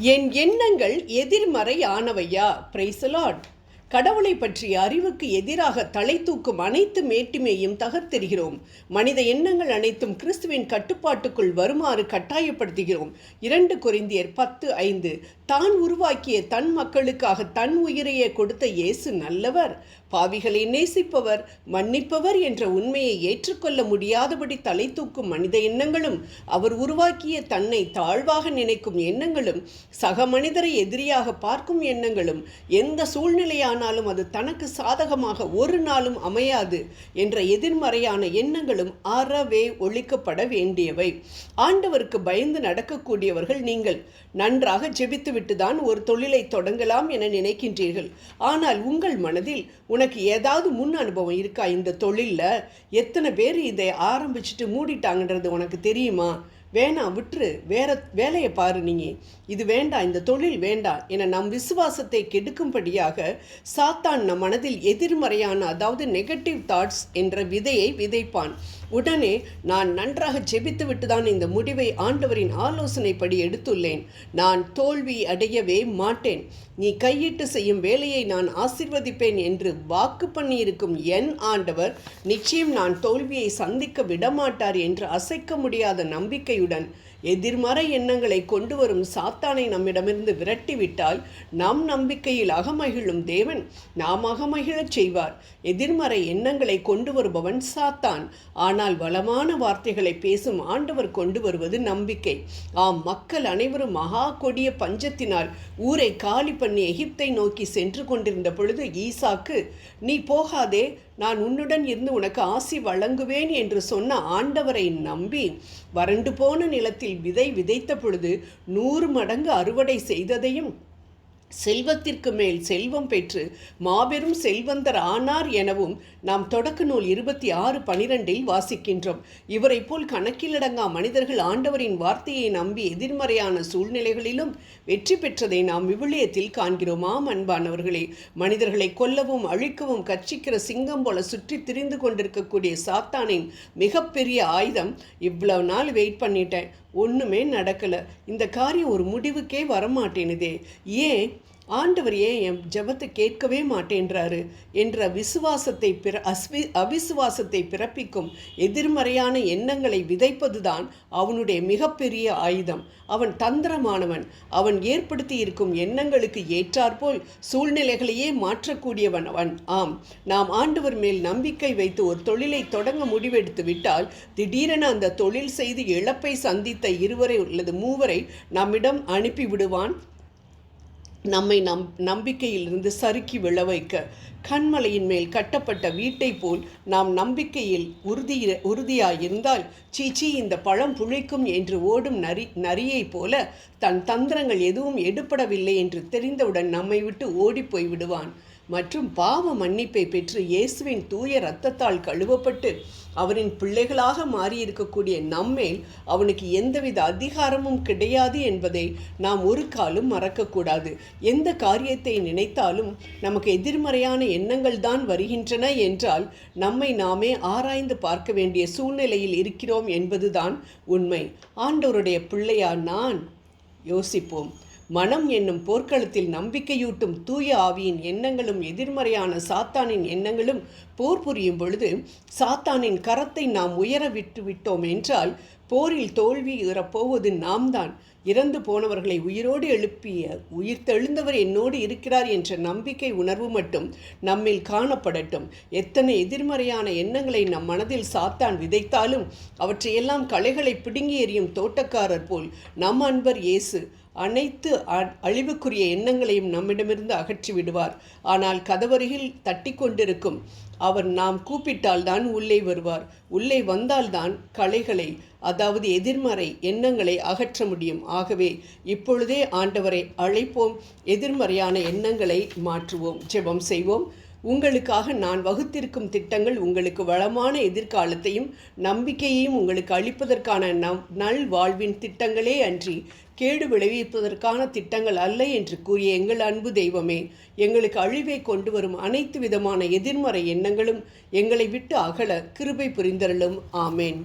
என் எண்ணங்கள் எதிர்மறையானவையா? Praise the Lord. கடவுளை பற்றிய அறிவுக்கு எதிராக தலை தூக்கும் அனைத்து மேட்டிமையும் தகர்த்தெறிகிறோம். மனித எண்ணங்கள் அனைத்தும் கிறிஸ்துவின் கட்டுப்பாட்டுக்குள் வருமாறு கட்டாயப்படுத்துகிறோம். 2 கொரிந்தியர் 10:5. தான் உருவாக்கிய தன் மக்களுக்காக தன் உயிரையே கொடுத்த இயேசு நல்லவர், பாவிகளை நேசிப்பவர், மன்னிப்பவர் என்ற உண்மையை ஏற்றுக்கொள்ள முடியாதபடி தலை தூக்கும் மனித எண்ணங்களும், அவர் உருவாக்கிய தன்னை தாழ்வாக நினைக்கும் எண்ணங்களும், சக மனிதரை எதிரியாக பார்க்கும் எண்ணங்களும், எந்த சூழ்நிலையானாலும் அது தனக்கு சாதகமாக ஒரு நாளும் அமையாது என்ற எதிர்மறையான எண்ணங்களும் அறவே ஒழிக்கப்பட வேண்டியவை. ஆண்டவருக்கு பயந்து நடக்கக்கூடியவர்கள் நீங்கள். நன்றாக ஜெபித்துவிட்டு தான் ஒரு தொழிலை தொடங்கலாம் என நினைக்கின்றீர்கள். ஆனால் உங்கள் மனதில் உனக்கு ஏதாவது முன் அனுபவம் இருக்கா? இந்த தொழிலில் எத்தனை பேர் இதை ஆரம்பிச்சுட்டு மூடிட்டாங்கன்றது உனக்கு தெரியுமா? வேணாம், விட்டுரு, வேற வேலையை பாரு, நீங்கள் இது வேண்டாம், இந்த தொழில் வேண்டாம் என நம் விசுவாசத்தை கெடுக்கும்படியாக சாத்தான் நம் மனதில் எதிர்மறையான, அதாவது நெகட்டிவ் தாட்ஸ் என்ற விதையை விதைப்பான். உடனே நான் நன்றாக ஜெபித்து விட்டுதான் இந்த முடிவை ஆண்டவரின் ஆலோசனைப்படி எடுத்துள்ளேன். நான் தோல்வி அடையவே மாட்டேன். நீ கையிட்டு செய்யும் வேலையை நான் ஆசீர்வதிப்பேன் என்று வாக்கு பண்ணியிருக்கும் என் ஆண்டவர் நிச்சயம் நான் தோல்வியை சந்திக்க விடமாட்டார் என்று அசைக்க முடியாத நம்பிக்கையுடன் எதிர்மறை எண்ணங்களை கொண்டு வரும் சாத்தானை நம்மிடமிருந்து விரட்டிவிட்டால் நம் நம்பிக்கையில் அகமகிழும் தேவன் நாம் அகமகிழச் செய்வார். எதிர்மறை எண்ணங்களை கொண்டு வருபவன் சாத்தான். ஆனால் வளமான வார்த்தைகளை பேசும் ஆண்டவர் கொண்டு வருவது நம்பிக்கை. ஆம், மக்கள் அனைவரும் மகா கொடிய பஞ்சத்தினால் ஊரை காலி பண்ணி எகிப்தை நோக்கி சென்று கொண்டிருந்த பொழுது ஈசாக்கு, நீ போகாதே, நான் உன்னுடன் இருந்து உனக்கு ஆசி வழங்குவேன் என்று சொன்ன ஆண்டவரை நம்பி வறண்டு போன நிலத்தில் விதை விதைத்த பொழுது 100 மடங்கு அறுவடை செய்ததையும், செல்வத்திற்கு மேல் செல்வம் பெற்று மாபெரும் செல்வந்தர் ஆனார் எனவும் நாம் தொடக்க நூல் 26:12 வாசிக்கின்றோம். இவரை போல் கணக்கிலடங்கா மனிதர்கள் ஆண்டவரின் வார்த்தையை நம்பி எதிர்மறையான சூழ்நிலைகளிலும் வெற்றி பெற்றதை நாம் விவிலியத்தில் காண்கிறோம். ஆம் அன்பானவர்களே, மனிதர்களை கொல்லவும் அழிக்கவும் கட்சிக்கிற சிங்கம் போல சுற்றி திரிந்து கொண்டிருக்கக்கூடிய சாத்தானின் மிகப்பெரிய ஆயுதம், இவ்வளவு நாள் வெயிட் பண்ணிட்டேன், ஒன்றுமே நடக்கலை, இந்த காரியம் ஒரு முடிவுக்கே வரமாட்டேனுதே, ஏன் ஆண்டவர் ஏன் என் ஜெபத்தை கேட்கவே மாட்டேன்றாரு என்ற அவிசுவாசத்தை பிறப்பிக்கும் எதிர்மறையான எண்ணங்களை விதைப்பதுதான் அவனுடைய மிகப்பெரிய ஆயுதம். அவன் தந்திரமானவன். அவன் ஏற்படுத்தி இருக்கும் எண்ணங்களுக்கு ஏற்றாற்போல் சூழ்நிலைகளையே மாற்றக்கூடியவன் அவன். ஆம், நாம் ஆண்டவர் மேல் நம்பிக்கை வைத்து ஒரு தொழிலை தொடங்க முடிவெடுத்து விட்டால் திடீரென அந்த தொழில் செய்து இழப்பை சந்தித்த 2 அல்லது 3 நம்மிடம் அனுப்பிவிடுவான். நம்மை நம்பிக்கையிலிருந்து சறுக்கி விழ வைக்க. கண்மலையின் மேல் கட்டப்பட்ட வீட்டை போல் நாம் நம்பிக்கையில் உறுதியாயிருந்தால், சீச்சி இந்த பழம் புளிக்கும் என்று ஓடும் நரியை போல தன் தந்திரங்கள் எதுவும் எடுபடவில்லை என்று தெரிந்தவுடன் நம்மை விட்டு ஓடிப்போய் விடுவான். மற்றும் பாவ மன்னிப்பை பெற்று இயேசுவின் தூய இரத்தத்தால் கழுவப்பட்டு அவரின் பிள்ளைகளாக மாறியிருக்கக்கூடிய நம்மேல் அவனுக்கு எந்தவித அதிகாரமும் கிடையாது என்பதை நாம் ஒரு காலும் மறக்கக்கூடாது. எந்த காரியத்தை நினைத்தாலும் நமக்கு எதிர்மறையான எண்ணங்கள் தான் வருகின்றன என்றால் நம்மை நாமே ஆராய்ந்து பார்க்க வேண்டிய சூழ்நிலையில் இருக்கிறோம் என்பதுதான் உண்மை. ஆண்டவருடைய பிள்ளையா நான்? யோசிப்போம். மனம் என்னும் போர்க்களத்தில் நம்பிக்கையூட்டும் தூய ஆவியின் எண்ணங்களும் எதிர்மறையான சாத்தானின் எண்ணங்களும் போர் புரியும் பொழுது சாத்தானின் கரத்தை நாம் உயர விட்டோம் என்றால் போரில் தோல்வி உறப்போவது நாம் தான். இறந்து போனவர்களை உயிரோடு எழுப்பிய உயிர்த்தெழுந்தவர் என்னோடு இருக்கிறார் என்ற நம்பிக்கை உணர்வு மட்டும் நம்மில் காணப்படட்டும். எத்தனை எதிர்மறையான எண்ணங்களை நம் மனதில் சாத்தான் விதைத்தாலும் அவற்றையெல்லாம் களைகளை பிடுங்கி எறியும் தோட்டக்காரர் போல் நம் அன்பர் இயேசு அனைத்து அழிவுக்குரிய எண்ணங்களையும் நம்மிடமிருந்து அகற்றி விடுவார். ஆனால் கதவருகில் தட்டி கொண்டிருக்கும் அவர் நாம் கூப்பிட்டால்தான் உள்ளே வருவார். உள்ளே வந்தால்தான் களைகளை, அதாவது எதிர்மறை எண்ணங்களை அகற்ற முடியும். ஆகவே இப்பொழுதே ஆண்டவரை அழைப்போம், எதிர்மறையான எண்ணங்களை மாற்றுவோம். ஜெபம் செய்வோம். உங்களுக்காக நான் வகுத்திருக்கும் திட்டங்கள் உங்களுக்கு வளமான எதிர்காலத்தையும் நம்பிக்கையையும் உங்களுக்கு அளிப்பதற்கான நல் வாழ்வின் திட்டங்களே அன்றி கேடு விளைவிப்பதற்கான திட்டங்கள் அல்ல என்று கூறிய எங்கள் அன்பு தெய்வமே, எங்களுக்கு அழிவை கொண்டு வரும் அனைத்து விதமான எதிர்மறை எண்ணங்களும் எங்களை விட்டு அகல கிருபை புரிந்தருளும். ஆமேன்.